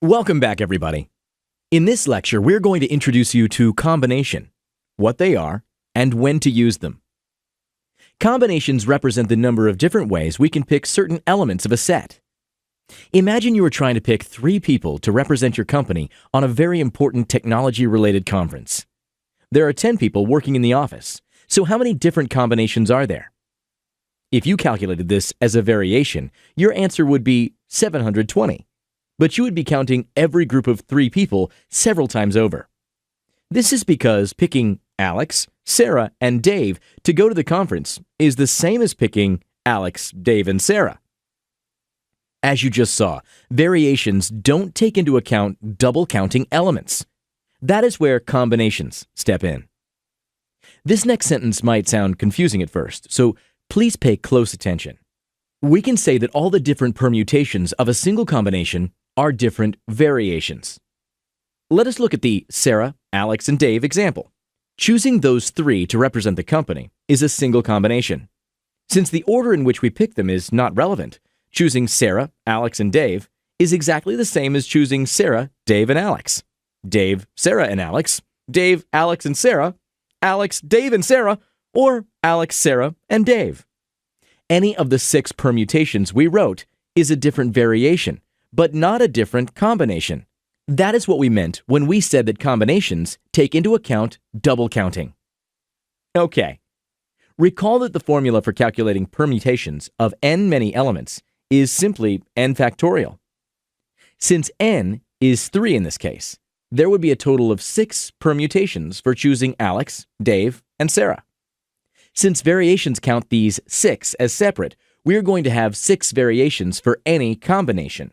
Welcome back, everybody. In this lecture, we're going to introduce you to combination, what they are, and when to use them. Combinations represent the number of different ways we can pick certain elements of a set. Imagine you were trying to pick 3 people to represent your company on a very important technology-related conference. There are 10 people working in the office, so how many different combinations are there? If you calculated this as a variation, your answer would be 720. But you would be counting every group of 3 people several times over. This is because picking Alex, Sarah, and Dave to go to the conference is the same as picking Alex, Dave, and Sarah. As you just saw, variations don't take into account double counting elements. That is where combinations step in. This next sentence might sound confusing at first, so please pay close attention. We can say that all the different permutations of a single combination are different variations. Let us look at the Sarah, Alex, and Dave example. Choosing those 3 to represent the company is a single combination. Since the order in which we pick them is not relevant, choosing Sarah, Alex, and Dave is exactly the same as choosing Sarah, Dave, and Alex. Dave, Sarah, and Alex, Dave, Alex, and Sarah, Alex, Dave, and Sarah, or Alex, Sarah, and Dave. Any of the 6 permutations we wrote is a different variation, but not a different combination. That is what we meant when we said that combinations take into account double counting. Okay. Recall that the formula for calculating permutations of n many elements is simply n factorial. Since n is 3 in this case, there would be a total of 6 permutations for choosing Alex, Dave, and Sarah. Since variations count these 6 as separate, we are going to have 6 variations for any combination.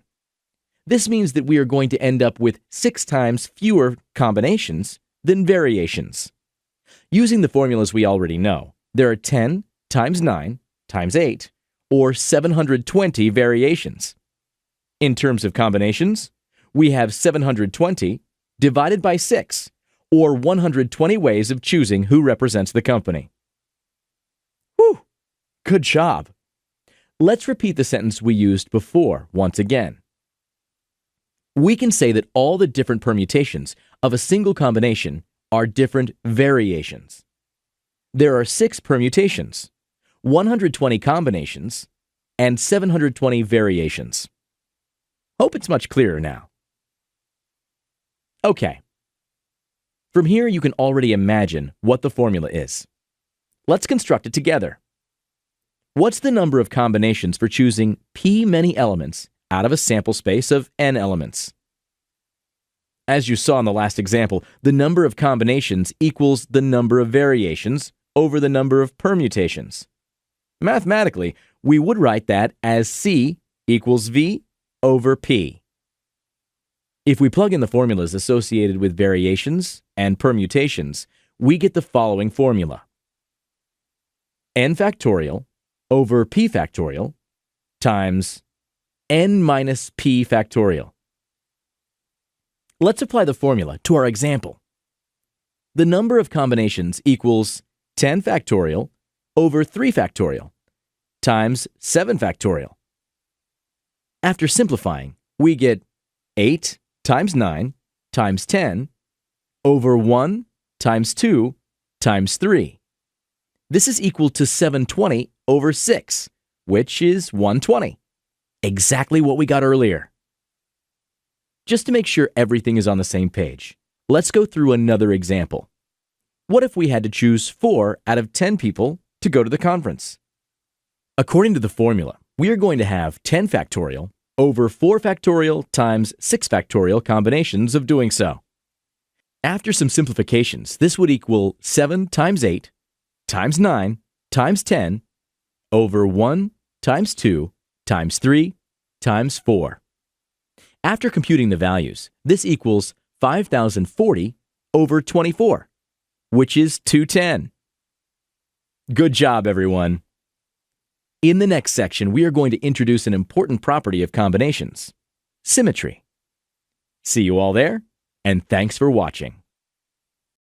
This means that we are going to end up with 6 times fewer combinations than variations. Using the formulas we already know, there are 10 times 9 times 8, or 720 variations. In terms of combinations, we have 720 divided by 6, or 120 ways of choosing who represents the company. Whew! Good job! Let's repeat the sentence we used before once again. We can say that all the different permutations of a single combination are different variations. There are 6 permutations, 120 combinations, and 720 variations. Hope it's much clearer now. Okay. From here, you can already imagine what the formula is. Let's construct it together. What's the number of combinations for choosing p many elements out of a sample space of n elements? As you saw in the last example, the number of combinations equals the number of variations over the number of permutations. Mathematically, we would write that as C equals V over P. If we plug in the formulas associated with variations and permutations, we get the following formula. N factorial over P factorial times n minus P factorial. Let's apply the formula to our example. The number of combinations equals 10 factorial over 3 factorial times 7 factorial. After simplifying, we get 8 times 9 times 10 over 1 times 2 times 3. This is equal to 720 over 6, which is 120. Exactly what we got earlier. Just to make sure everything is on the same page, let's go through another example. What if we had to choose 4 out of 10 people to go to the conference? According to the formula, we are going to have 10 factorial over 4 factorial times 6 factorial combinations of doing so. After some simplifications, this would equal 7 times 8 times 9 times 10 over 1 times 2 times 3 times 4. After computing the values, this equals 5,040 over 24, which is 210. Good job, everyone. In the next section, we are going to introduce an important property of combinations, symmetry. See you all there, and thanks for watching.